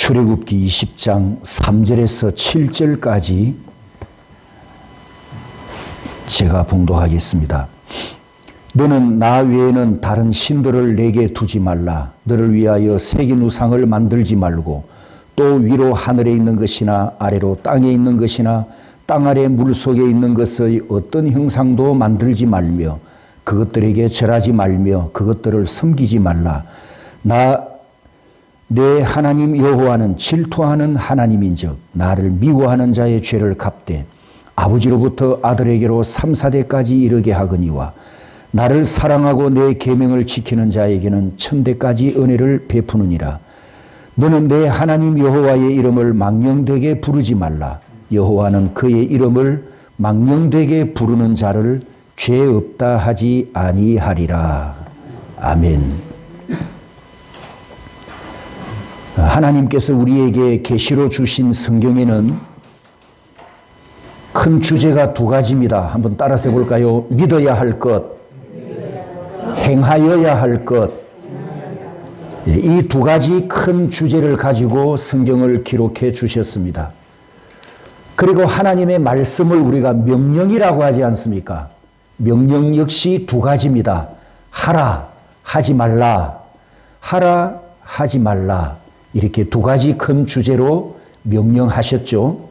출애굽기 20장 3절에서 7절까지 제가 봉독하겠습니다. 너는 나 외에는 다른 신들을 내게 두지 말라. 너를 위하여 새긴 우상을 만들지 말고 또 위로 하늘에 있는 것이나 아래로 땅에 있는 것이나 땅 아래 물속에 있는 것의 어떤 형상도 만들지 말며 그것들에게 절하지 말며 그것들을 섬기지 말라. 내 하나님 여호와는 질투하는 하나님인즉 나를 미워하는 자의 죄를 갚되 아버지로부터 아들에게로 3, 4대까지 이르게 하거니와 나를 사랑하고 내 계명을 지키는 자에게는 1000대까지 은혜를 베푸느니라. 너는 내 하나님 여호와의 이름을 망령되게 부르지 말라. 여호와는 그의 이름을 망령되게 부르는 자를 죄 없다 하지 아니하리라. 아멘. 하나님께서 우리에게 계시로 주신 성경에는 큰 주제가 두 가지입니다. 한번 따라서 해볼까요? 믿어야 할 것, 행하여야 할 것. 이 두 가지 큰 주제를 가지고 성경을 기록해 주셨습니다. 그리고 하나님의 말씀을 우리가 명령이라고 하지 않습니까? 명령 역시 두 가지입니다. 하라, 하지 말라. 하라, 하지 말라. 이렇게 두 가지 큰 주제로 명령하셨죠.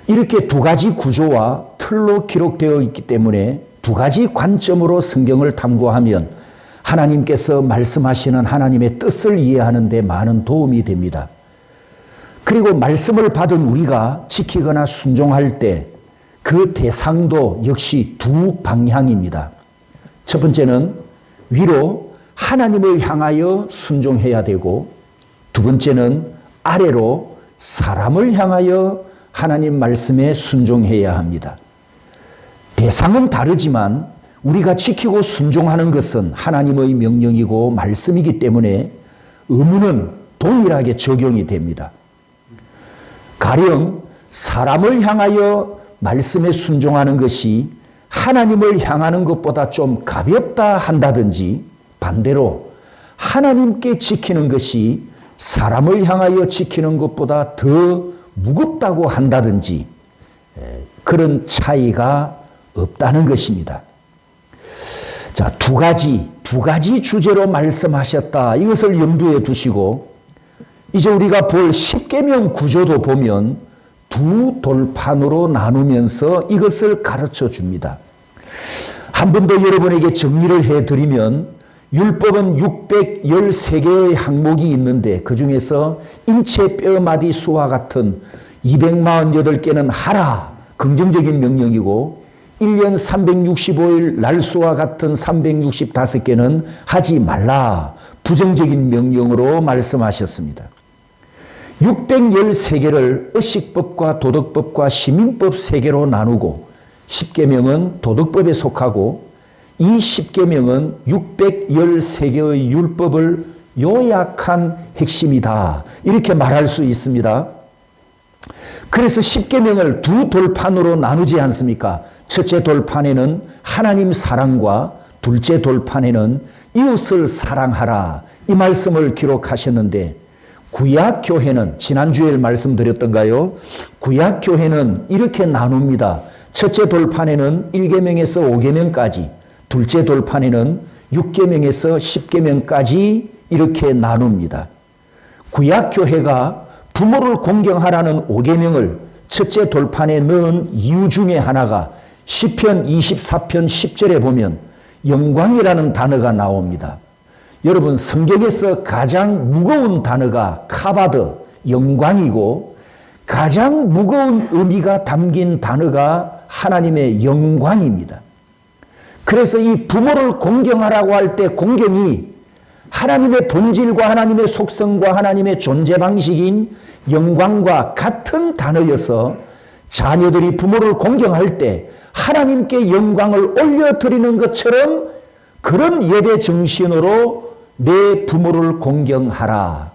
이렇게 두 가지 구조와 틀로 기록되어 있기 때문에 두 가지 관점으로 성경을 탐구하면 하나님께서 말씀하시는 하나님의 뜻을 이해하는 데 많은 도움이 됩니다. 그리고 말씀을 받은 우리가 지키거나 순종할 때 그 대상도 역시 두 방향입니다. 첫 번째는 위로 하나님을 향하여 순종해야 되고 두 번째는 아래로 사람을 향하여 하나님 말씀에 순종해야 합니다. 대상은 다르지만 우리가 지키고 순종하는 것은 하나님의 명령이고 말씀이기 때문에 의무는 동일하게 적용이 됩니다. 가령 사람을 향하여 말씀에 순종하는 것이 하나님을 향하는 것보다 좀 가볍다 한다든지 반대로 하나님께 지키는 것이 사람을 향하여 지키는 것보다 더 무겁다고 한다든지 그런 차이가 없다는 것입니다. 자, 두 가지 주제로 말씀하셨다. 이것을 염두에 두시고 이제 우리가 볼 십계명 구조도 보면 두 돌판으로 나누면서 이것을 가르쳐 줍니다. 한 번 더 여러분에게 정리를 해드리면 율법은 613개의 항목이 있는데 그 중에서 인체 뼈마디 수와 같은 248개는 하라, 긍정적인 명령이고 1년 365일 날수와 같은 365개는 하지 말라, 부정적인 명령으로 말씀하셨습니다. 613개를 의식법과 도덕법과 시민법 3개로 나누고 10계명은 도덕법에 속하고 이 10계명은 613개의 율법을 요약한 핵심이다. 이렇게 말할 수 있습니다. 그래서 10계명을 두 돌판으로 나누지 않습니까? 첫째 돌판에는 하나님 사랑과 둘째 돌판에는 이웃을 사랑하라. 이 말씀을 기록하셨는데 구약교회는 지난주에 말씀드렸던가요? 구약교회는 이렇게 나눕니다. 첫째 돌판에는 1계명에서 5계명까지, 둘째 돌판에는 6계명에서 10계명까지 이렇게 나눕니다. 구약교회가 부모를 공경하라는 5계명을 첫째 돌판에 넣은 이유 중에 하나가 시편 24편 10절에 보면 영광이라는 단어가 나옵니다. 여러분, 성경에서 가장 무거운 단어가 카바드, 영광이고 가장 무거운 의미가 담긴 단어가 하나님의 영광입니다. 그래서 이 부모를 공경하라고 할 때 공경이 하나님의 본질과 하나님의 속성과 하나님의 존재 방식인 영광과 같은 단어여서 자녀들이 부모를 공경할 때 하나님께 영광을 올려드리는 것처럼 그런 예배 정신으로 내 부모를 공경하라.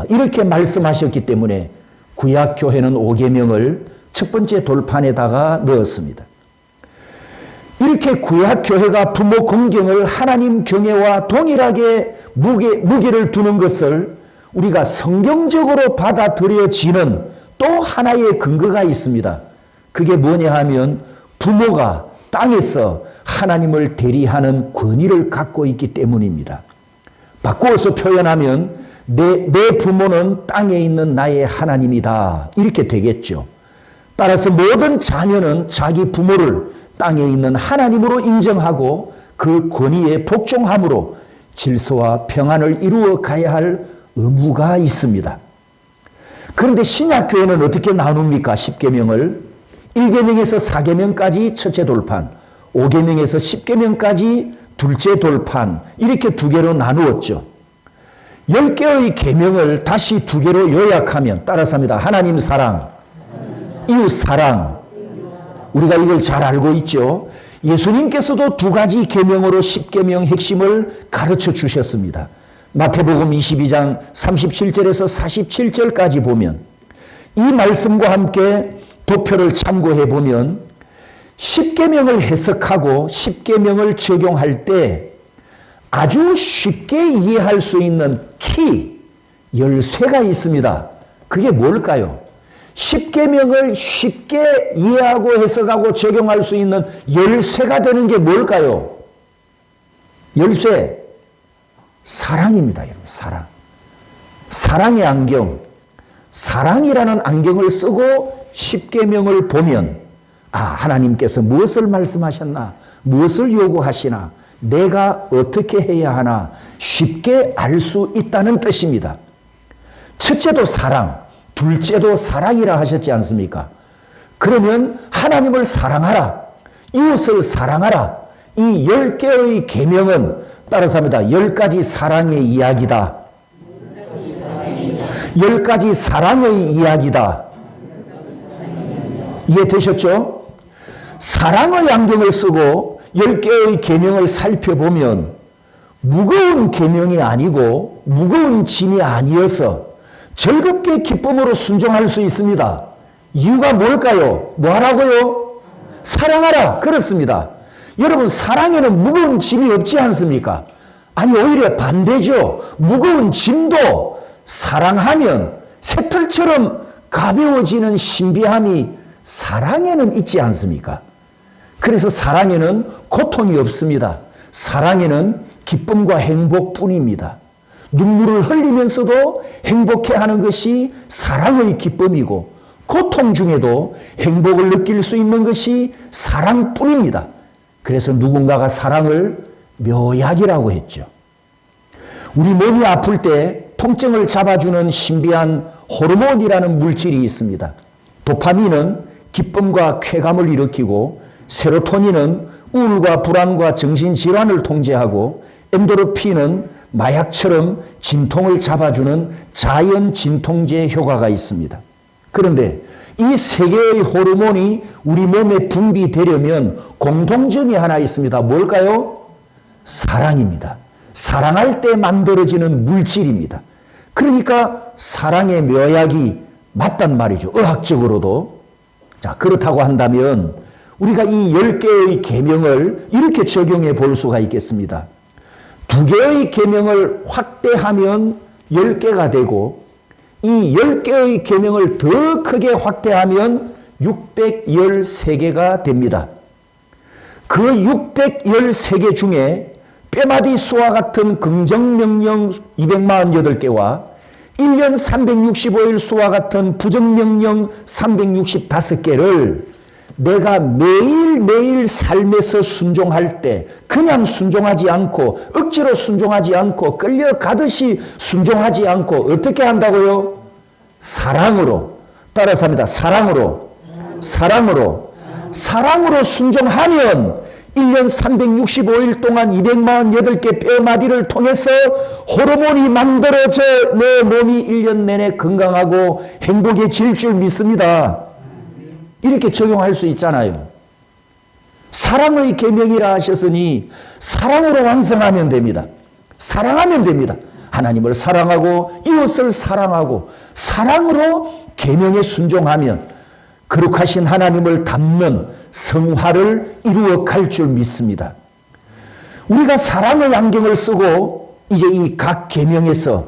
이렇게 말씀하셨기 때문에 구약교회는 5계명을 첫 번째 돌판에다가 넣었습니다. 이렇게 구약교회가 부모 공경을 하나님 경외와 동일하게 무게를 두는 것을 우리가 성경적으로 받아들여지는 또 하나의 근거가 있습니다. 그게 뭐냐 하면 부모가 땅에서 하나님을 대리하는 권위를 갖고 있기 때문입니다. 바꾸어서 표현하면 내 부모는 땅에 있는 나의 하나님이다. 이렇게 되겠죠. 따라서 모든 자녀는 자기 부모를 땅에 있는 하나님으로 인정하고 그 권위에 복종함으로 질서와 평안을 이루어 가야 할 의무가 있습니다. 그런데 신약교회는 어떻게 나눕니까? 10계명을 1계명에서 4계명까지 첫째 돌판, 5계명에서 10계명까지 둘째 돌판, 이렇게 두 개로 나누었죠. 10개의 계명을 다시 두 개로 요약하면 따라서 합니다. 하나님 사랑, 이웃 사랑. 우리가 이걸 잘 알고 있죠. 예수님께서도 두 가지 계명으로 10계명 핵심을 가르쳐 주셨습니다. 마태복음 22장 37절에서 47절까지 보면 이 말씀과 함께 도표를 참고해 보면 10계명을 해석하고 10계명을 적용할 때 아주 쉽게 이해할 수 있는 키 열쇠가 있습니다. 그게 뭘까요? 10계명을 쉽게 이해하고 해석하고 적용할 수 있는 열쇠가 되는 게 뭘까요? 열쇠, 사랑입니다. 여러분, 사랑. 사랑의 안경, 사랑이라는 안경을 쓰고 10계명을 보면 하나님께서 무엇을 말씀하셨나, 무엇을 요구하시나, 내가 어떻게 해야 하나 쉽게 알 수 있다는 뜻입니다. 첫째도 사랑, 둘째도 사랑이라 하셨지 않습니까? 그러면 하나님을 사랑하라, 이웃을 사랑하라, 이 10개의 계명은 따라서 합니다. 10가지 사랑의 이야기다. 10가지 사랑의 이야기다. 이해되셨죠? 사랑의 안경을 쓰고 10개의 계명을 살펴보면 무거운 계명이 아니고 무거운 짐이 아니어서 즐겁게 기쁨으로 순종할 수 있습니다. 이유가 뭘까요? 뭐 하라고요? 사랑하라. 그렇습니다. 여러분, 사랑에는 무거운 짐이 없지 않습니까? 아니, 오히려 반대죠. 무거운 짐도 사랑하면 새털처럼 가벼워지는 신비함이 사랑에는 있지 않습니까? 그래서 사랑에는 고통이 없습니다. 사랑에는 기쁨과 행복뿐입니다. 눈물을 흘리면서도 행복해하는 것이 사랑의 기쁨이고 고통 중에도 행복을 느낄 수 있는 것이 사랑뿐입니다. 그래서 누군가가 사랑을 묘약이라고 했죠. 우리 몸이 아플 때 통증을 잡아주는 신비한 호르몬이라는 물질이 있습니다. 도파민은 기쁨과 쾌감을 일으키고 세로토닌은 우울과 불안과 정신질환을 통제하고 엔도르핀은 마약처럼 진통을 잡아주는 자연 진통제 효과가 있습니다. 그런데 이 세 개의 호르몬이 우리 몸에 분비되려면 공통점이 하나 있습니다. 뭘까요? 사랑입니다. 사랑할 때 만들어지는 물질입니다. 그러니까 사랑의 묘약이 맞단 말이죠. 의학적으로도. 자, 그렇다고 한다면 우리가 이 10개의 계명을 이렇게 적용해 볼 수가 있겠습니다. 2개의 계명을 확대하면 10개가 되고 이 10개의 계명을 더 크게 확대하면 613개가 됩니다. 그 613개 중에 뼈마디 수와 같은 긍정명령 248개와 1년 365일 수와 같은 부정명령 365개를 내가 매일매일 삶에서 순종할 때 그냥 순종하지 않고 억지로 순종하지 않고 끌려가듯이 순종하지 않고 어떻게 한다고요? 사랑으로. 따라서 합니다. 사랑으로 순종하면 1년 365일 동안 248개 뼈마디를 통해서 호르몬이 만들어져 내 몸이 1년 내내 건강하고 행복해질 줄 믿습니다. 이렇게 적용할 수 있잖아요. 사랑의 계명이라 하셨으니 사랑으로 완성하면 됩니다. 사랑하면 됩니다. 하나님을 사랑하고 이웃을 사랑하고 사랑으로 계명에 순종하면 거룩하신 하나님을 닮는 성화를 이루어 갈 줄 믿습니다. 우리가 사랑의 안경을 쓰고 이제 이 각 계명에서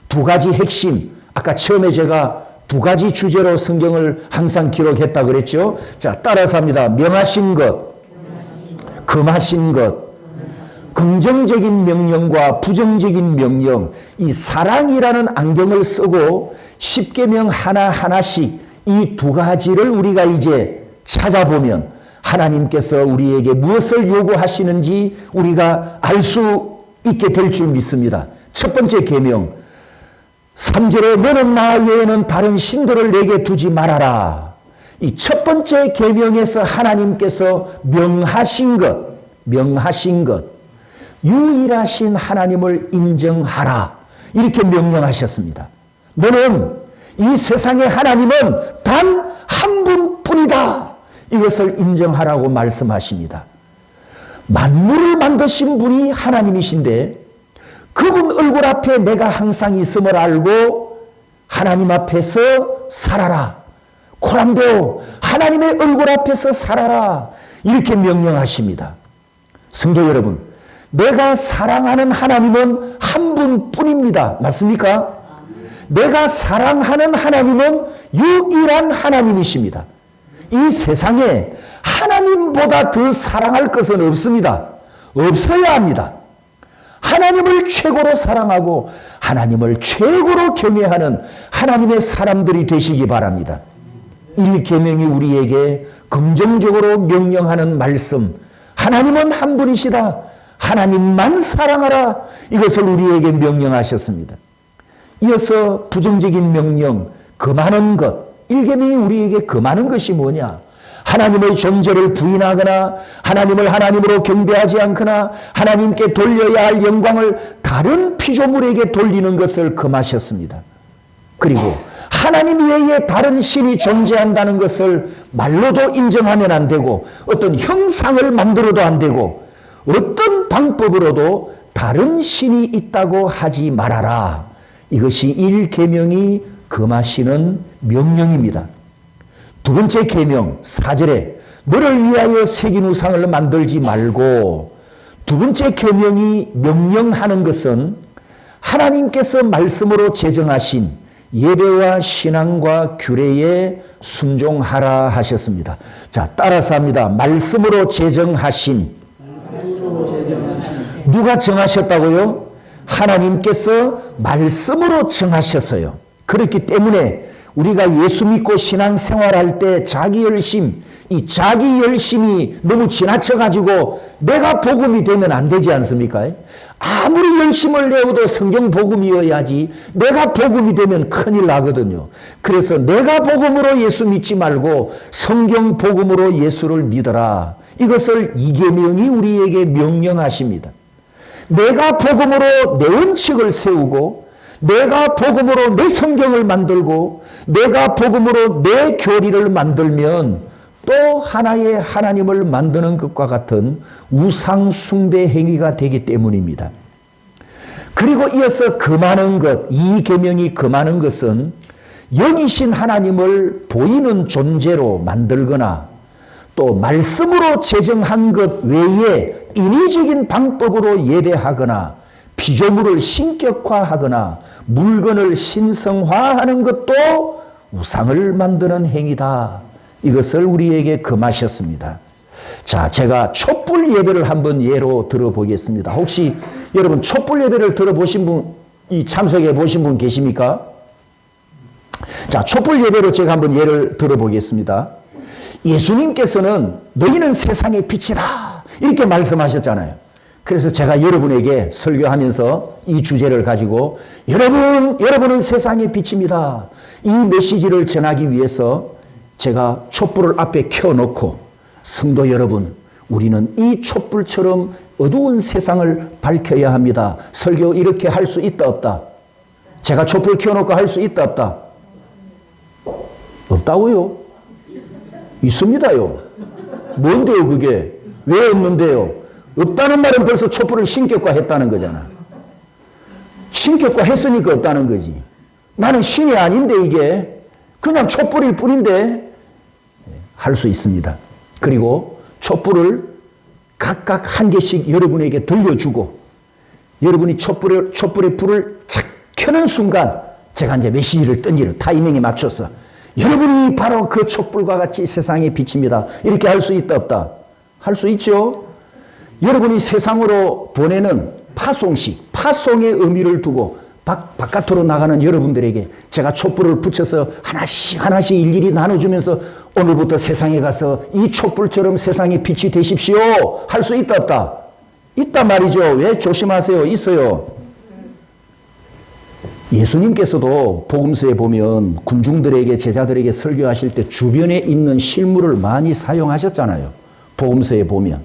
두 가지 핵심, 아까 처음에 제가 두 가지 주제로 성경을 항상 기록했다 그랬죠. 자, 따라서 합니다. 명하신 것, 금하신 것, 긍정적인 명령과 부정적인 명령, 이 사랑이라는 안경을 쓰고 십계명 하나하나씩 이 두 가지를 우리가 이제 찾아보면 하나님께서 우리에게 무엇을 요구하시는지 우리가 알 수 있게 될 줄 믿습니다. 첫 번째 계명 3절에 너는 나 외에는 다른 신들을 내게 두지 말아라. 이 첫 번째 계명에서 하나님께서 명하신 것, 유일하신 하나님을 인정하라. 이렇게 명령하셨습니다. 너는 이 세상의 하나님은 단 한 분뿐이다. 이것을 인정하라고 말씀하십니다. 만물을 만드신 분이 하나님이신데 그분 얼굴 앞에 내가 항상 있음을 알고 하나님 앞에서 살아라. 코람데오 하나님의 얼굴 앞에서 살아라. 이렇게 명령하십니다. 성도 여러분, 내가 사랑하는 하나님은 한 분뿐입니다. 맞습니까? 내가 사랑하는 하나님은 유일한 하나님이십니다. 이 세상에 하나님보다 더 사랑할 것은 없습니다. 없어야 합니다. 하나님을 최고로 사랑하고 하나님을 최고로 경외하는 하나님의 사람들이 되시기 바랍니다. 1계명이 우리에게 긍정적으로 명령하는 말씀, 하나님은 한 분이시다. 하나님만 사랑하라. 이것을 우리에게 명령하셨습니다. 이어서 부정적인 명령, 금하는 것. 1계명이 우리에게 금하는 것이 뭐냐? 하나님의 존재를 부인하거나 하나님을 하나님으로 경배하지 않거나 하나님께 돌려야 할 영광을 다른 피조물에게 돌리는 것을 금하셨습니다. 그리고 하나님 외에 다른 신이 존재한다는 것을 말로도 인정하면 안 되고 어떤 형상을 만들어도 안 되고 어떤 방법으로도 다른 신이 있다고 하지 말아라. 이것이 1계명이 금하시는 명령입니다. 두 번째 계명 4절에 너를 위하여 새긴 우상을 만들지 말고, 두 번째 계명이 명령하는 것은 하나님께서 말씀으로 제정하신 예배와 신앙과 규례에 순종하라 하셨습니다. 자, 따라서 합니다. 말씀으로 제정하신. 누가 정하셨다고요? 하나님께서 말씀으로 정하셨어요. 그렇기 때문에 우리가 예수 믿고 신앙생활할 때 자기 열심, 이 자기 열심이 너무 지나쳐가지고 내가 복음이 되면 안 되지 않습니까? 아무리 열심을 내어도 성경 복음이어야지 내가 복음이 되면 큰일 나거든요. 그래서 내가 복음으로 예수 믿지 말고 성경 복음으로 예수를 믿어라. 이것을 2계명이 우리에게 명령하십니다. 내가 복음으로 내 원칙을 세우고 내가 복음으로 내 성경을 만들고 내가 복음으로 내 교리를 만들면 또 하나의 하나님을 만드는 것과 같은 우상 숭배 행위가 되기 때문입니다. 그리고 이어서 금하는 것, 이 계명이 금하는 것은 영이신 하나님을 보이는 존재로 만들거나 또 말씀으로 제정한 것 외에 인위적인 방법으로 예배하거나 피조물을 신격화하거나 물건을 신성화하는 것도 우상을 만드는 행위다. 이것을 우리에게 금하셨습니다. 자, 제가 촛불 예배를 한번 예로 들어보겠습니다. 혹시 여러분 촛불 예배를 들어보신 분, 이 참석해 보신 분 계십니까? 자, 촛불 예배로 제가 한번 예를 들어보겠습니다. 예수님께서는 너희는 세상의 빛이다. 이렇게 말씀하셨잖아요. 그래서 제가 여러분에게 설교하면서 이 주제를 가지고 여러분은 세상의 빛입니다. 이 메시지를 전하기 위해서 제가 촛불을 앞에 켜놓고 성도 여러분, 우리는 이 촛불처럼 어두운 세상을 밝혀야 합니다. 설교 이렇게 할 수 있다 없다? 제가 촛불 켜놓고 할 수 있다 없다? 없다고요? 있습니다요. 뭔데요 그게? 왜 없는데요? 없다는 말은 벌써 촛불을 신격화했다는 거잖아. 신격화했으니까 없다는 거지. 나는 신이 아닌데 이게 그냥 촛불일 뿐인데 할 수 있습니다. 그리고 촛불을 각각 한 개씩 여러분에게 들려주고 여러분이 촛불의 불을 착 켜는 순간 제가 이제 메시지를 던지는 타이밍에 맞춰서 여러분이 바로 그 촛불과 같이 세상의 빛입니다. 이렇게 할 수 있다 없다? 할 수 있죠. 여러분이 세상으로 보내는 파송식, 파송의 의미를 두고 바깥으로 나가는 여러분들에게 제가 촛불을 붙여서 하나씩 하나씩 일일이 나눠주면서 오늘부터 세상에 가서 이 촛불처럼 세상의 빛이 되십시오. 할 수 있다 없다? 있단 말이죠. 왜 조심하세요? 있어요. 예수님께서도 복음서에 보면 군중들에게 제자들에게 설교하실 때 주변에 있는 실물을 많이 사용하셨잖아요. 복음서에 보면.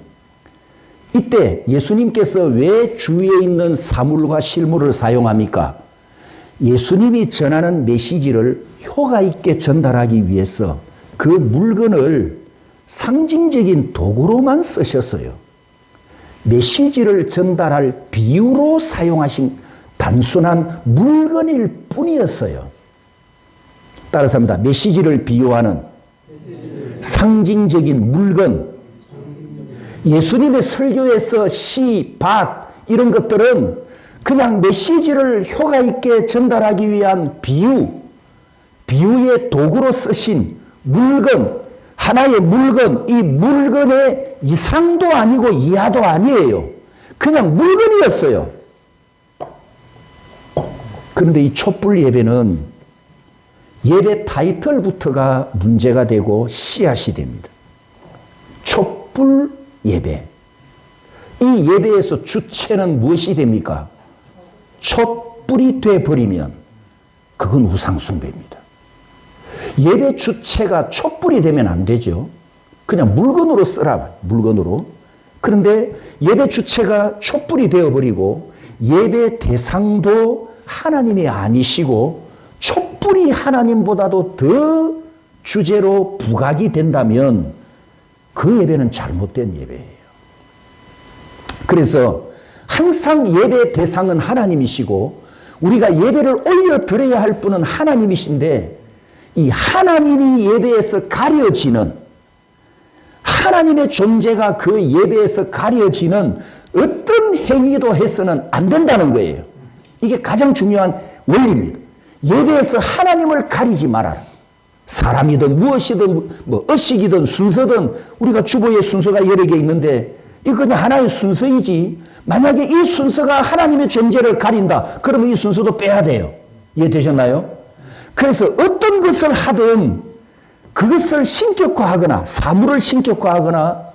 이때 예수님께서 왜 주위에 있는 사물과 실물을 사용합니까? 예수님이 전하는 메시지를 효과 있게 전달하기 위해서 그 물건을 상징적인 도구로만 쓰셨어요. 메시지를 전달할 비유로 사용하신 단순한 물건일 뿐이었어요. 따라서 합니다. 메시지를 비유하는 상징적인 물건. 예수님의 설교에서 시, 밭 이런 것들은 그냥 메시지를 효과 있게 전달하기 위한 비유의 도구로 쓰신 물건, 하나의 물건, 이 물건의 이상도 아니고 이하도 아니에요. 그냥 물건이었어요. 그런데 이 촛불 예배는 예배 타이틀부터가 문제가 되고 씨앗이 됩니다. 촛불 예배. 이 예배에서 주체는 무엇이 됩니까? 촛불이 되어버리면 그건 우상숭배입니다. 예배 주체가 촛불이 되면 안 되죠. 그냥 물건으로 쓰라, 물건으로. 그런데 예배 주체가 촛불이 되어버리고 예배 대상도 하나님이 아니시고 촛불이 하나님보다도 더 주제로 부각이 된다면 그 예배는 잘못된 예배예요. 그래서 항상 예배 대상은 하나님이시고 우리가 예배를 올려드려야 할 분은 하나님이신데 이 하나님이 예배에서 가려지는 하나님의 존재가 그 예배에서 가려지는 어떤 행위도 해서는 안 된다는 거예요. 이게 가장 중요한 원리입니다. 예배에서 하나님을 가리지 말아라. 사람이든 무엇이든 뭐 의식이든 순서든 우리가 주보의 순서가 여러 개 있는데 이거 그냥 하나의 순서이지 만약에 이 순서가 하나님의 존재를 가린다 그러면 이 순서도 빼야 돼요. 이해되셨나요? 그래서 어떤 것을 하든 그것을 신격화하거나 사물을 신격화하거나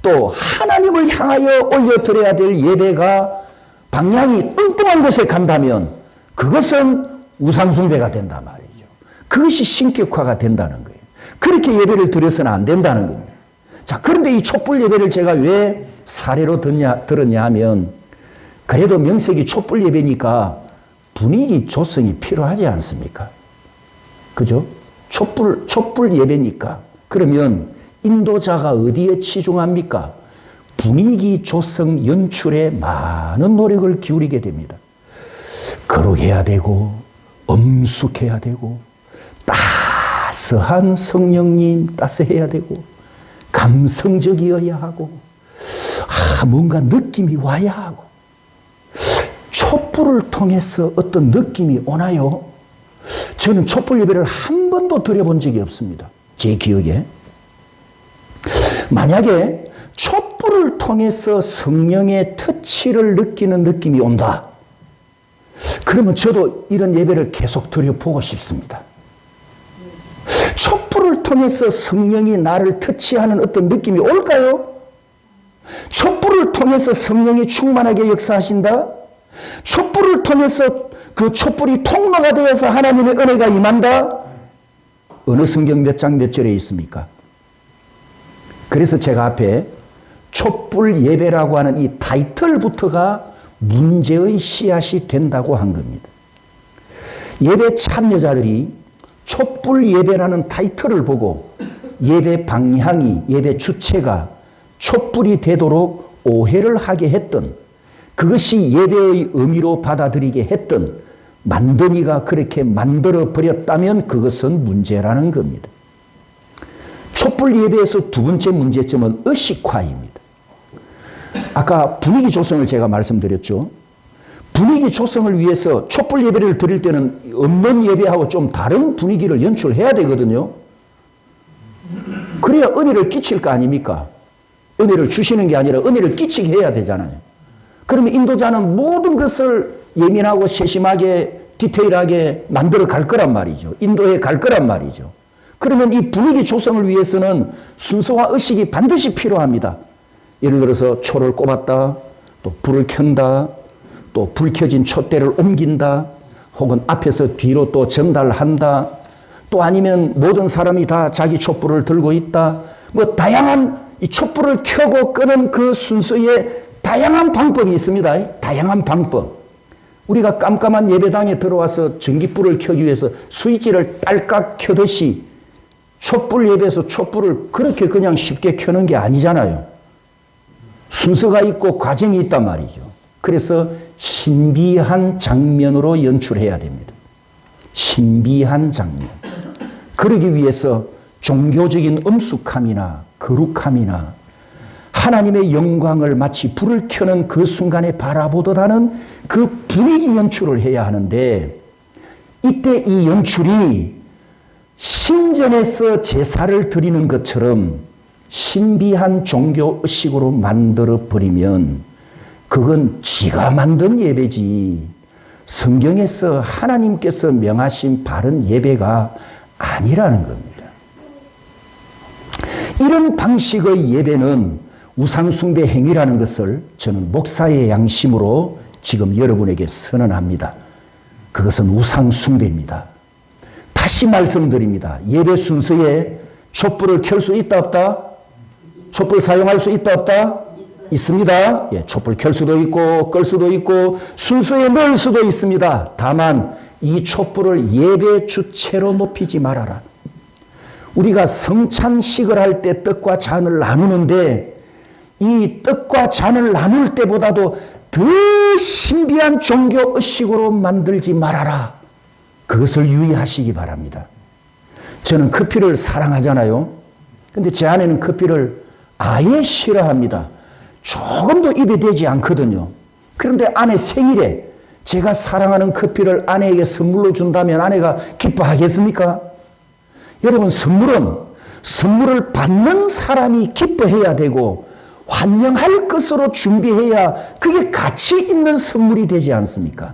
또 하나님을 향하여 올려드려야 될 예배가 방향이 뚱뚱한 곳에 간다면 그것은 우상숭배가 된단 말이에요. 그것이 신격화가 된다는 거예요. 그렇게 예배를 드려서는 안 된다는 겁니다. 자, 그런데 이 촛불 예배를 제가 왜 사례로 들었냐 하면 그래도 명색이 촛불 예배니까 분위기 조성이 필요하지 않습니까? 그죠? 촛불 예배니까. 그러면 인도자가 어디에 치중합니까? 분위기 조성 연출에 많은 노력을 기울이게 됩니다. 거룩해야 되고 엄숙해야 되고 따스한 성령님 따스해야 되고 감성적이어야 하고 뭔가 느낌이 와야 하고 촛불을 통해서 어떤 느낌이 오나요? 저는 촛불 예배를 한 번도 드려본 적이 없습니다. 제 기억에. 만약에 촛불을 통해서 성령의 터치를 느끼는 느낌이 온다. 그러면 저도 이런 예배를 계속 드려보고 싶습니다. 촛불을 통해서 성령이 나를 터치하는 어떤 느낌이 올까요? 촛불을 통해서 성령이 충만하게 역사하신다? 촛불을 통해서 그 촛불이 통로가 되어서 하나님의 은혜가 임한다? 어느 성경 몇 장 몇 절에 있습니까? 그래서 제가 앞에 촛불 예배라고 하는 이 타이틀부터가 문제의 씨앗이 된다고 한 겁니다. 예배 참여자들이 촛불 예배라는 타이틀을 보고 예배 방향이, 예배 주체가 촛불이 되도록 오해를 하게 했던 그것이 예배의 의미로 받아들이게 했던 만드니가 그렇게 만들어버렸다면 그것은 문제라는 겁니다. 촛불 예배에서 두 번째 문제점은 의식화입니다. 아까 분위기 조성을 제가 말씀드렸죠. 분위기 조성을 위해서 촛불 예배를 드릴 때는 없는 예배하고 좀 다른 분위기를 연출해야 되거든요. 그래야 은혜를 끼칠 거 아닙니까? 은혜를 주시는 게 아니라 은혜를 끼치게 해야 되잖아요. 그러면 인도자는 모든 것을 예민하고 세심하게 디테일하게 만들어 갈 거란 말이죠. 인도해 갈 거란 말이죠. 그러면 이 분위기 조성을 위해서는 순서와 의식이 반드시 필요합니다. 예를 들어서 초를 꼽았다, 또 불을 켠다, 또 불 켜진 촛대를 옮긴다, 혹은 앞에서 뒤로 또 전달한다, 또 아니면 모든 사람이 다 자기 촛불을 들고 있다. 뭐 다양한 이 촛불을 켜고 끄는 그 순서에 다양한 방법이 있습니다. 다양한 방법. 우리가 깜깜한 예배당에 들어와서 전기불을 켜기 위해서 스위치를 딸깍 켜듯이 촛불 예배에서 촛불을 그렇게 그냥 쉽게 켜는 게 아니잖아요. 순서가 있고 과정이 있단 말이죠. 그래서 신비한 장면으로 연출해야 됩니다. 신비한 장면. 그러기 위해서 종교적인 엄숙함이나 거룩함이나 하나님의 영광을 마치 불을 켜는 그 순간에 바라보듯 하는 그 분위기 연출을 해야 하는데, 이때 이 연출이 신전에서 제사를 드리는 것처럼 신비한 종교 의식으로 만들어 버리면 그건 지가 만든 예배지 성경에서 하나님께서 명하신 바른 예배가 아니라는 겁니다. 이런 방식의 예배는 우상숭배 행위라는 것을 저는 목사의 양심으로 지금 여러분에게 선언합니다. 그것은 우상숭배입니다. 다시 말씀드립니다. 예배 순서에 촛불을 켤 수 있다 없다? 촛불 사용할 수 있다 없다? 있습니다. 예, 촛불 켤 수도 있고 끌 수도 있고 순서에 넣을 수도 있습니다. 다만 이 촛불을 예배 주체로 높이지 말아라. 우리가 성찬식을 할 때 떡과 잔을 나누는데 이 떡과 잔을 나눌 때보다도 더 신비한 종교 의식으로 만들지 말아라. 그것을 유의하시기 바랍니다. 저는 커피를 사랑하잖아요. 근데 제 아내는 커피를 아예 싫어합니다. 조금도 입에 대지 않거든요. 그런데 아내 생일에 제가 사랑하는 커피를 아내에게 선물로 준다면 아내가 기뻐하겠습니까? 여러분, 선물을 받는 사람이 기뻐해야 되고 환영할 것으로 준비해야 그게 가치 있는 선물이 되지 않습니까?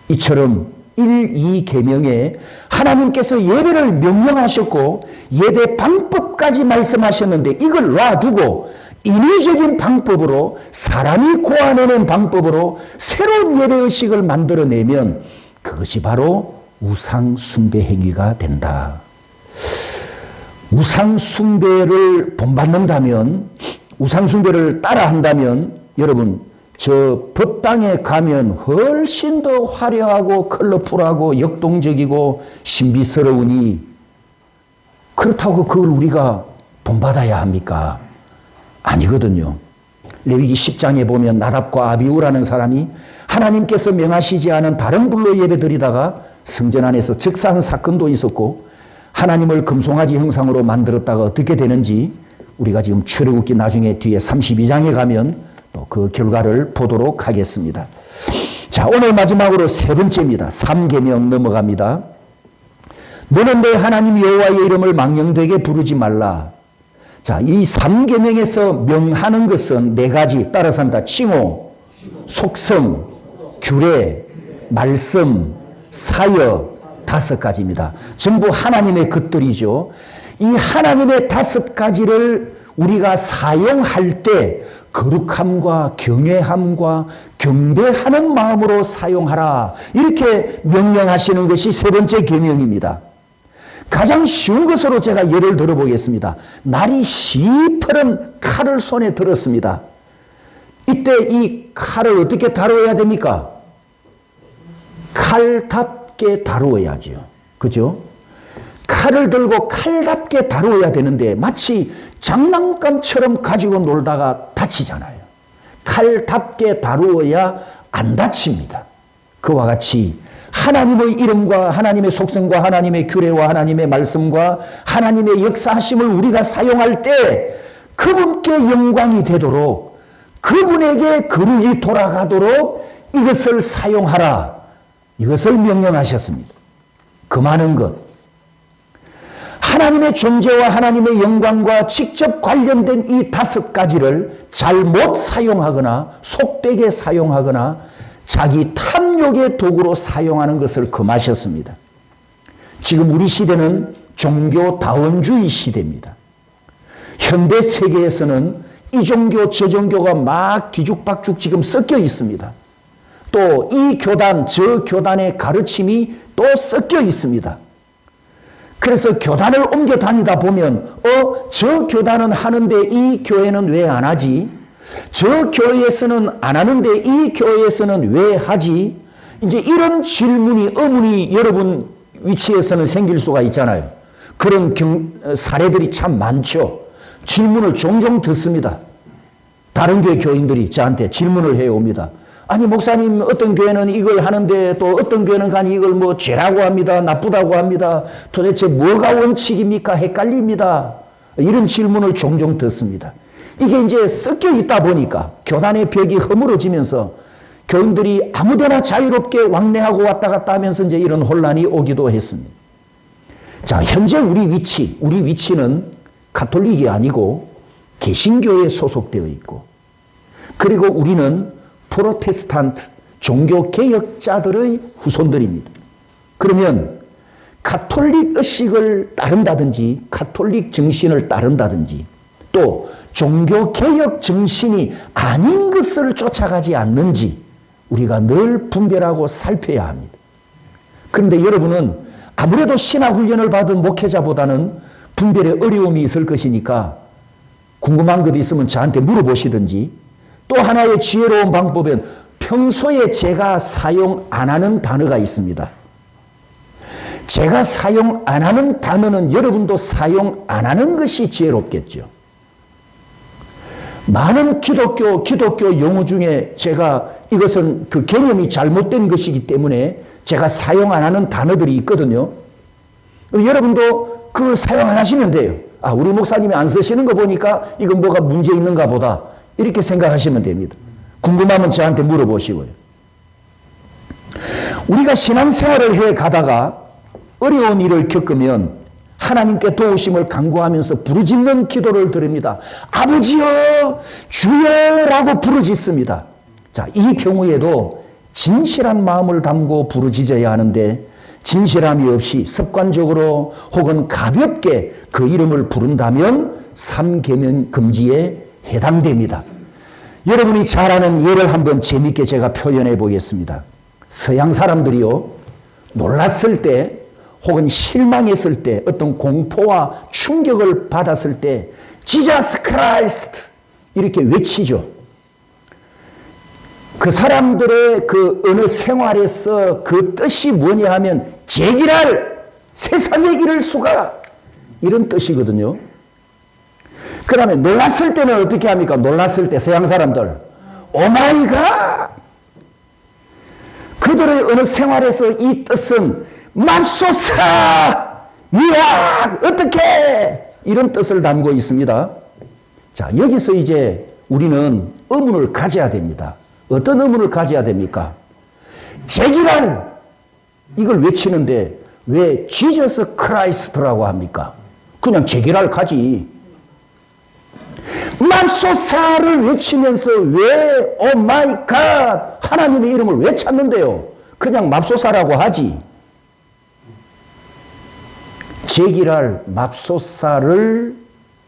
이처럼 1, 2 계명에 하나님께서 예배를 명령하셨고 예배 방법까지 말씀하셨는데 이걸 놔두고 인위적인 방법으로 사람이 고안해낸 방법으로 새로운 예배의식을 만들어내면 그것이 바로 우상숭배 행위가 된다. 우상숭배를 본받는다면, 우상숭배를 따라한다면 여러분 저 법당에 가면 훨씬 더 화려하고 컬러풀하고 역동적이고 신비스러우니 그렇다고 그걸 우리가 본받아야 합니까? 아니거든요. 레위기 10장에 보면 나답과 아비후라는 사람이 하나님께서 명하시지 않은 다른 불로 예배드리다가 성전 안에서 즉사한 사건도 있었고 하나님을 금송아지 형상으로 만들었다가 어떻게 되는지 우리가 지금 출애굽기 나중에 뒤에 32장에 가면 또 그 결과를 보도록 하겠습니다. 자, 오늘 마지막으로 세 번째입니다. 3계명 넘어갑니다. 너는 내 하나님 여호와의 이름을 망령되게 부르지 말라. 자, 이 3계명에서 명하는 것은 네 가지 따라서 합니다. 칭호, 속성, 규례, 말씀, 사역, 5가지입니다. 전부 하나님의 것들이죠. 이 하나님의 5가지를 우리가 사용할 때 거룩함과 경외함과 경배하는 마음으로 사용하라. 이렇게 명령하시는 것이 세 번째 계명입니다. 가장 쉬운 것으로 제가 예를 들어보겠습니다. 날이 시퍼런 칼을 손에 들었습니다. 이때 이 칼을 어떻게 다루어야 됩니까? 칼답게 다루어야죠. 그죠? 칼을 들고 칼답게 다루어야 되는데 마치 장난감처럼 가지고 놀다가 다치잖아요. 칼답게 다루어야 안 다칩니다. 그와 같이 하나님의 이름과 하나님의 속성과 하나님의 규례와 하나님의 말씀과 하나님의 역사하심을 우리가 사용할 때 그분께 영광이 되도록 그분에게 거룩이 돌아가도록 이것을 사용하라. 이것을 명령하셨습니다. 그 많은 것. 하나님의 존재와 하나님의 영광과 직접 관련된 이 5가지를 잘못 사용하거나 속되게 사용하거나 자기 탐욕의 도구로 사용하는 것을 금하셨습니다. 지금 우리 시대는 종교다원주의 시대입니다. 현대 세계에서는 이 종교 저 종교가 막 뒤죽박죽 지금 섞여 있습니다. 또 이 교단 저 교단의 가르침이 또 섞여 있습니다. 그래서 교단을 옮겨 다니다 보면 저 교단은 하는데 이 교회는 왜 안 하지? 저 교회에서는 안 하는데 이 교회에서는 왜 하지? 이제 이런 질문이 의문이 여러분 위치에서는 생길 수가 있잖아요. 그런 사례들이 참 많죠. 질문을 종종 듣습니다. 다른 교회 교인들이 저한테 질문을 해옵니다. 아니 목사님 어떤 교회는 이걸 하는데 또 어떤 교회는 가니 이걸 뭐 죄라고 합니다. 나쁘다고 합니다. 도대체 뭐가 원칙입니까? 헷갈립니다. 이런 질문을 종종 듣습니다. 이게 이제 섞여 있다 보니까 교단의 벽이 허물어지면서 교인들이 아무데나 자유롭게 왕래하고 왔다 갔다 하면서 이제 이런 혼란이 오기도 했습니다. 자, 현재 우리 위치는 가톨릭이 아니고 개신교에 소속되어 있고, 그리고 우리는 프로테스탄트 종교개혁자들의 후손들입니다. 그러면 가톨릭 의식을 따른다든지 가톨릭 정신을 따른다든지 또 종교개혁 정신이 아닌 것을 쫓아가지 않는지 우리가 늘 분별하고 살펴야 합니다. 그런데 여러분은 아무래도 신학훈련을 받은 목회자보다는 분별에 어려움이 있을 것이니까 궁금한 것 있으면 저한테 물어보시든지, 또 하나의 지혜로운 방법은 평소에 제가 사용 안 하는 단어가 있습니다. 제가 사용 안 하는 단어는 여러분도 사용 안 하는 것이 지혜롭겠죠. 많은 기독교 용어 중에 제가 이것은 그 개념이 잘못된 것이기 때문에 제가 사용 안 하는 단어들이 있거든요. 여러분도 그걸 사용 안 하시면 돼요. 아, 우리 목사님이 안 쓰시는 거 보니까 이건 뭐가 문제 있는가 보다. 이렇게 생각하시면 됩니다. 궁금하면 저한테 물어보시고요. 우리가 신앙생활을 해 가다가 어려운 일을 겪으면 하나님께 도우심을 간구하면서 부르짖는 기도를 드립니다. 아버지여, 주여라고 부르짖습니다. 자, 이 경우에도 진실한 마음을 담고 부르짖어야 하는데 진실함이 없이 습관적으로 혹은 가볍게 그 이름을 부른다면 3계명 금지에 해당됩니다. 여러분이 잘 아는 예를 한번 재미있게 제가 표현해 보겠습니다. 서양 사람들이요, 놀랐을 때 혹은 실망했을 때, 어떤 공포와 충격을 받았을 때 Jesus Christ 이렇게 외치죠. 그 사람들의 그 어느 생활에서 그 뜻이 뭐냐 하면 제기랄 세상에 이를 수가, 이런 뜻이거든요. 그 다음에 놀랐을 때는 어떻게 합니까? 놀랐을 때 서양 사람들 오마이갓, 그들의 어느 생활에서 이 뜻은 맙소사, 유학, 어떻게, 이런 뜻을 담고 있습니다. 자, 여기서 이제 우리는 의문을 가져야 됩니다. 어떤 의문을 가져야 됩니까? 제기랄, 이걸 외치는데 왜 지저스 크라이스트라고 합니까? 그냥 제기랄 가지. 맙소사를 외치면서 왜 오 마이 갓 하나님의 이름을 왜 찾는데요? 그냥 맙소사라고 하지. 제기랄 맙소사를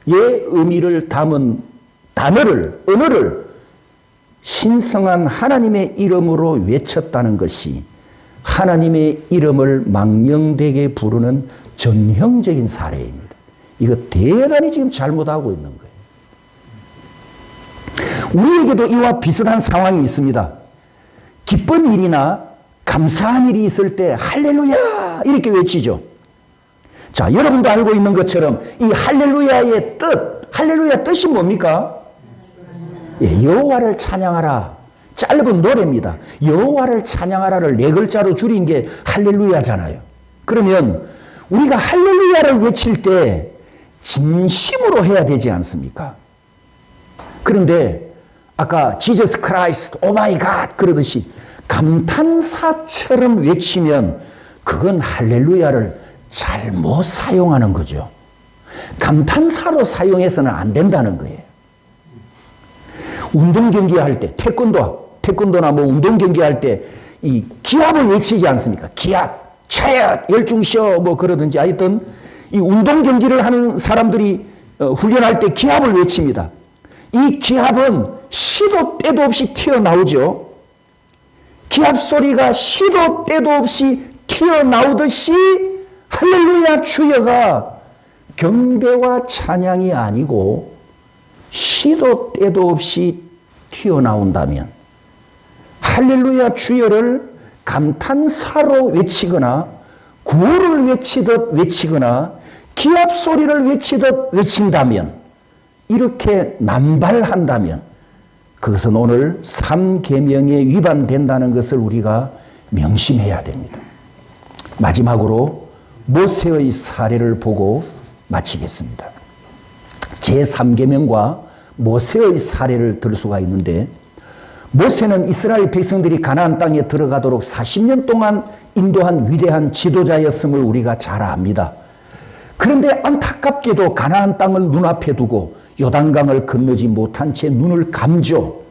의 의미를 담은 단어를, 언어를 신성한 하나님의 이름으로 외쳤다는 것이 하나님의 이름을 망령되게 부르는 전형적인 사례입니다. 이거 대단히 지금 잘못하고 있는 거예요. 우리에게도 이와 비슷한 상황이 있습니다. 기쁜 일이나 감사한 일이 있을 때 할렐루야 이렇게 외치죠. 자, 여러분도 알고 있는 것처럼 이 할렐루야의 뜻, 할렐루야 뜻이 뭡니까? 예, 여호와를 찬양하라. 짧은 노래입니다. 여호와를 찬양하라를 4글자로 줄인 게 할렐루야잖아요. 그러면 우리가 할렐루야를 외칠 때 진심으로 해야 되지 않습니까? 그런데 아까 지저스 크라이스트, 오 마이 갓 그러듯이 감탄사처럼 외치면 그건 할렐루야를 잘못 사용하는 거죠. 감탄사로 사용해서는 안 된다는 거예요. 운동 경기할 때, 태권도나 뭐 운동 경기할 때 이 기합을 외치지 않습니까? 기합, 차렷, 열중시어 뭐 그러든지 하여튼 이 운동 경기를 하는 사람들이 훈련할 때 기합을 외칩니다. 이 기합은 시도 때도 없이 튀어나오죠. 기합 소리가 시도 때도 없이 튀어나오듯이 할렐루야 주여가 경배와 찬양이 아니고 시도 때도 없이 튀어나온다면 할렐루야 주여를 감탄사로 외치거나 구호를 외치듯 외치거나 기합 소리를 외치듯 외친다면 이렇게 남발한다면 그것은 오늘 3계명에 위반된다는 것을 우리가 명심해야 됩니다. 마지막으로 모세의 사례를 보고 마치겠습니다. 제3계명과 모세의 사례를 들 수가 있는데 모세는 이스라엘 백성들이 가나안 땅에 들어가도록 40년 동안 인도한 위대한 지도자였음을 우리가 잘 압니다. 그런데 안타깝게도 가나안 땅을 눈앞에 두고 요단강을 건너지 못한 채 눈을 감죠.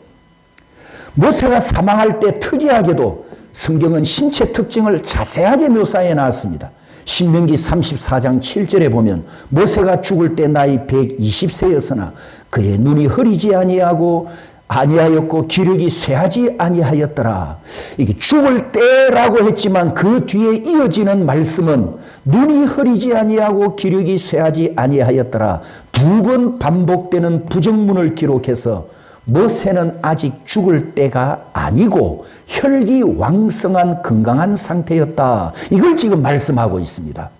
모세가 사망할 때 특이하게도 성경은 신체 특징을 자세하게 묘사해 놨습니다. 신명기 34장 7절에 보면 모세가 죽을 때 나이 120세였으나 그의 눈이 흐리지 아니하였고 기력이 쇠하지 아니하였더라. 이게 죽을 때라고 했지만 그 뒤에 이어지는 말씀은 눈이 흐리지 아니하고 기력이 쇠하지 아니하였더라. 2번 반복되는 부정문을 기록해서 모세는 아직 죽을 때가 아니고 혈기 왕성한 건강한 상태였다. 이걸 지금 말씀하고 있습니다.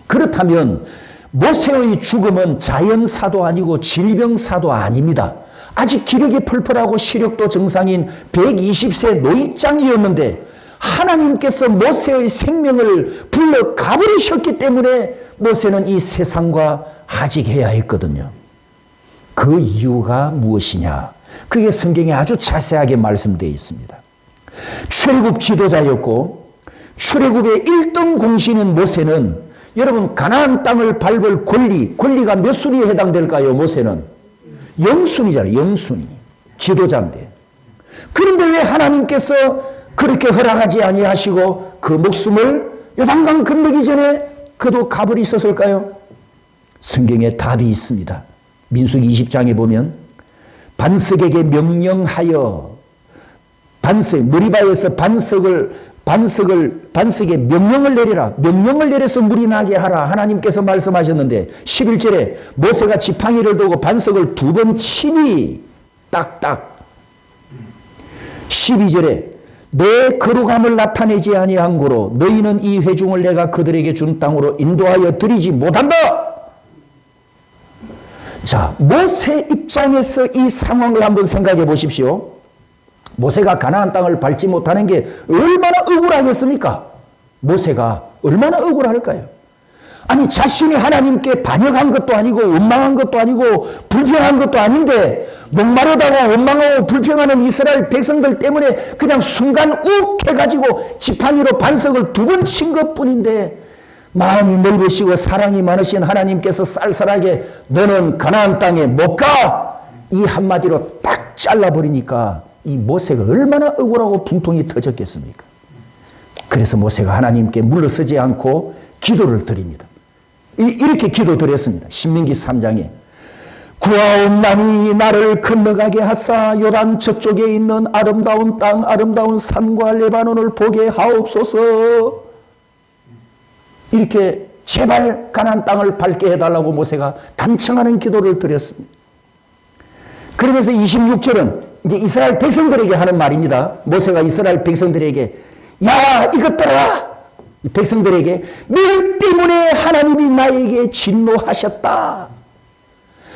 그렇다면 모세의 죽음은 자연사도 아니고 질병사도 아닙니다. 아직 기력이 펄펄하고 시력도 정상인 120세 노익장이었는데 하나님께서 모세의 생명을 불러 가버리셨기 때문에 모세는 이 세상과 하직해야 했거든요. 그 이유가 무엇이냐? 그게 성경에 아주 자세하게 말씀되어 있습니다. 출애굽 지도자였고 출애굽의 1등 공신인 모세는 여러분 가나안 땅을 밟을 권리가 몇 순위에 해당될까요? 모세는 영순이잖아요. 영순이. 지도자인데. 그런데 왜 하나님께서 그렇게 허락하지 아니하시고 그 목숨을 요단강 건너기 전에 그도 가버리셨을까요? 성경에 답이 있습니다. 민수기 20장에 보면 반석에게 명령하여 머리바에서 반석에 명령을 내리라. 명령을 내려서 물이 나게 하라. 하나님께서 말씀하셨는데 11절에 모세가 지팡이를 들고 반석을 2번 치니 딱딱. 12절에 내 거룩함을 나타내지 아니한 고로 너희는 이 회중을 내가 그들에게 준 땅으로 인도하여 드리지 못한다. 자, 모세 입장에서 이 상황을 한번 생각해 보십시오. 모세가 가나안 땅을 밟지 못하는 게 얼마나 억울하겠습니까? 모세가 얼마나 억울할까요? 아니 자신이 하나님께 반역한 것도 아니고 원망한 것도 아니고 불평한 것도 아닌데 목마르다고 원망하고 불평하는 이스라엘 백성들 때문에 그냥 순간 욱 해가지고 지팡이로 반석을 2번 친 것뿐인데 마음이 넓으시고 사랑이 많으신 하나님께서 쌀쌀하게 너는 가나안 땅에 못 가! 이 한마디로 딱 잘라버리니까 이 모세가 얼마나 억울하고 분통이 터졌겠습니까? 그래서 모세가 하나님께 물러서지 않고 기도를 드립니다. 이렇게 기도드렸습니다. 신명기 3장에 구하옵나니 나를 건너가게 하사 요단 저쪽에 있는 아름다운 땅 아름다운 산과 레바논을 보게 하옵소서. 이렇게 제발 가나안 땅을 밟게 해달라고 모세가 간청하는 기도를 드렸습니다. 그러면서 26절은 이제 이스라엘 백성들에게 하는 말입니다. 모세가 이스라엘 백성들에게 야 이것들아 백성들에게 너희 때문에 하나님이 나에게 진노하셨다.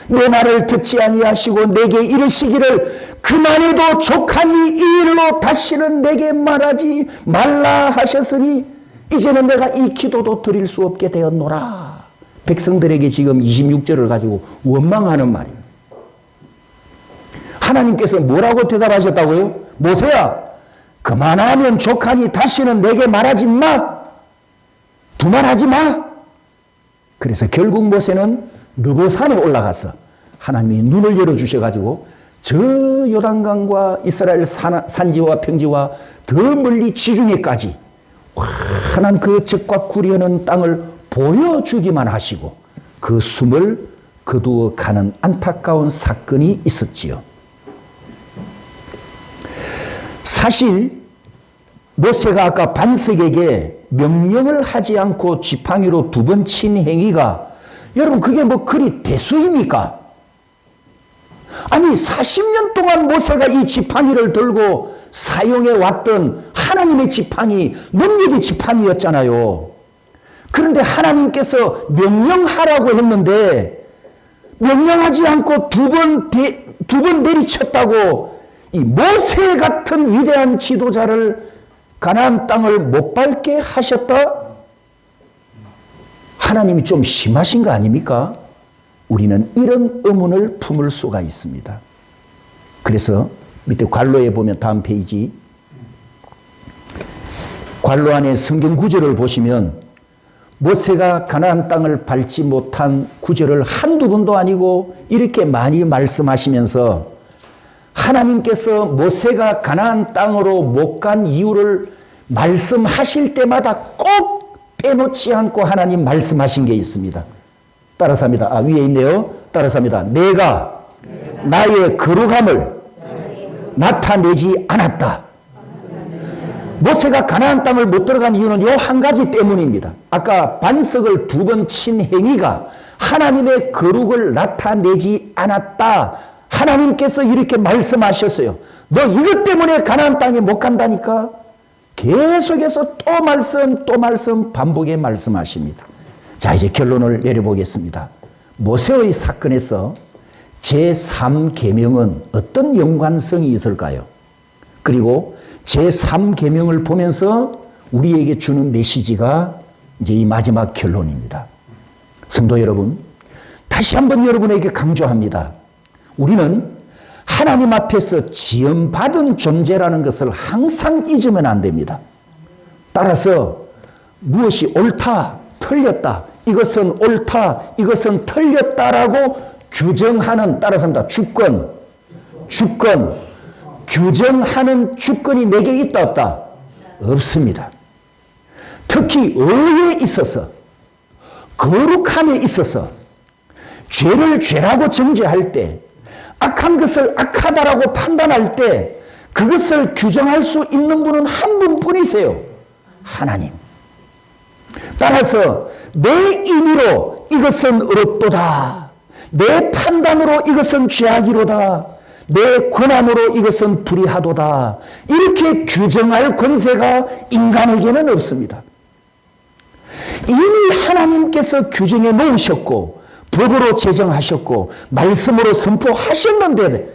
내 말을 듣지 아니하시고 내게 이르시기를 그만해도 족하니 이 일로 다시는 내게 말하지 말라 하셨으니 이제는 내가 이 기도도 드릴 수 없게 되었노라. 백성들에게 지금 26절을 가지고 원망하는 말입니다. 하나님께서 뭐라고 대답하셨다고요? 모세야 그만하면 족하니 다시는 내게 말하지 마. 두말하지 마. 그래서 결국 모세는 느보산에 올라가서 하나님이 눈을 열어주셔가지고 저 요단강과 이스라엘 산지와 평지와 더 멀리 지중해까지 환한 그 적과 꿀이 땅을 보여주기만 하시고 그 숨을 거두어 가는 안타까운 사건이 있었지요. 사실 모세가 아까 반석에게 명령을 하지 않고 지팡이로 2번 친 행위가 여러분 그게 뭐 그리 대수입니까? 아니 40년 동안 모세가 이 지팡이를 들고 사용해 왔던 하나님의 지팡이, 능력의 지팡이였잖아요. 그런데 하나님께서 명령하라고 했는데 명령하지 않고 2번 내리쳤다고 이 모세 같은 위대한 지도자를 가나안 땅을 못 밟게 하셨다? 하나님이 좀 심하신 거 아닙니까? 우리는 이런 의문을 품을 수가 있습니다. 그래서 밑에 관로에 보면 다음 페이지 관로 안에 성경 구절을 보시면 모세가 가나안 땅을 밟지 못한 구절을 한두 번도 아니고 이렇게 많이 말씀하시면서 하나님께서 모세가 가나안 땅으로 못 간 이유를 말씀하실 때마다 꼭 빼놓지 않고 하나님 말씀하신 게 있습니다. 따라서 합니다. 위에 있네요. 따라서 합니다. 내가 나의 거룩함을 나타내지 않았다. 모세가 가나안 땅을 못 들어간 이유는 이 한 가지 때문입니다. 아까 반석을 2번 친 행위가 하나님의 거룩을 나타내지 않았다. 하나님께서 이렇게 말씀하셨어요. 너 이것 때문에 가나안 땅에 못 간다니까. 계속해서 또 말씀 반복해 말씀하십니다. 자, 이제 결론을 내려보겠습니다. 모세의 사건에서 제3계명은 어떤 연관성이 있을까요? 그리고 제3계명을 보면서 우리에게 주는 메시지가 이제 이 마지막 결론입니다. 성도 여러분, 다시 한번 여러분에게 강조합니다. 우리는 하나님 앞에서 지음받은 존재라는 것을 항상 잊으면 안 됩니다. 따라서 무엇이 옳다, 틀렸다, 이것은 옳다, 이것은 틀렸다라고 규정하는, 따라서 합니다. 주권, 규정하는 주권이 내게 있다, 없다? 없습니다. 특히 의에 있어서, 거룩함에 있어서, 죄를 죄라고 정죄할 때, 악한 것을 악하다라고 판단할 때, 그것을 규정할 수 있는 분은 한 분뿐이세요. 하나님. 따라서 내 임의로 이것은 의롭도다. 내 판단으로 이것은 죄악이로다. 내 권한으로 이것은 불의하도다. 이렇게 규정할 권세가 인간에게는 없습니다. 이미 하나님께서 규정해 놓으셨고 법으로 제정하셨고 말씀으로 선포하셨는데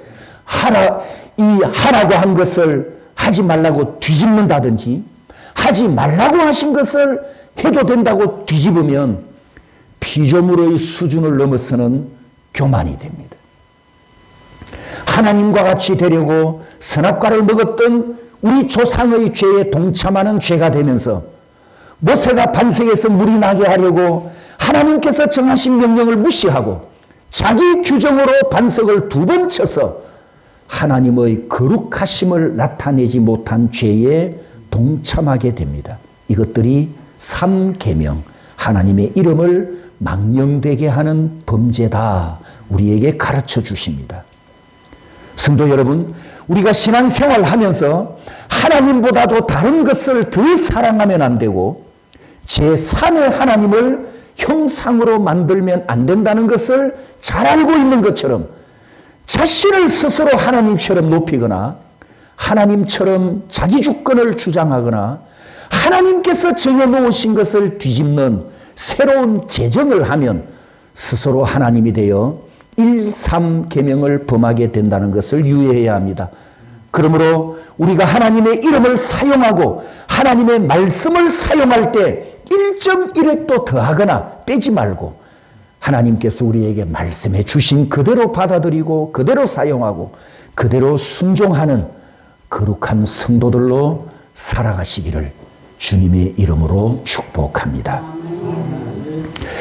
하라고 한 것을 하지 말라고 뒤집는다든지 하지 말라고 하신 것을 해도 된다고 뒤집으면 피조물의 수준을 넘어서는 교만이 됩니다. 하나님과 같이 되려고 선악과를 먹었던 우리 조상의 죄에 동참하는 죄가 되면서 모세가 반석에서 물이 나게 하려고 하나님께서 정하신 명령을 무시하고 자기 규정으로 반석을 2번 쳐서 하나님의 거룩하심을 나타내지 못한 죄에 동참하게 됩니다. 이것들이 3계명, 하나님의 이름을 망령되게 하는 범죄다. 우리에게 가르쳐 주십니다. 성도 여러분, 우리가 신앙생활 하면서 하나님보다도 다른 것을 더 사랑하면 안 되고 제3의 하나님을 형상으로 만들면 안 된다는 것을 잘 알고 있는 것처럼 자신을 스스로 하나님처럼 높이거나 하나님처럼 자기 주권을 주장하거나 하나님께서 정해놓으신 것을 뒤집는 새로운 제정을 하면 스스로 하나님이 되어 1, 3계명을 범하게 된다는 것을 유의해야 합니다. 그러므로 우리가 하나님의 이름을 사용하고 하나님의 말씀을 사용할 때 1.1에 또 더하거나 빼지 말고 하나님께서 우리에게 말씀해 주신 그대로 받아들이고 그대로 사용하고 그대로 순종하는 거룩한 성도들로 살아가시기를 주님의 이름으로 축복합니다.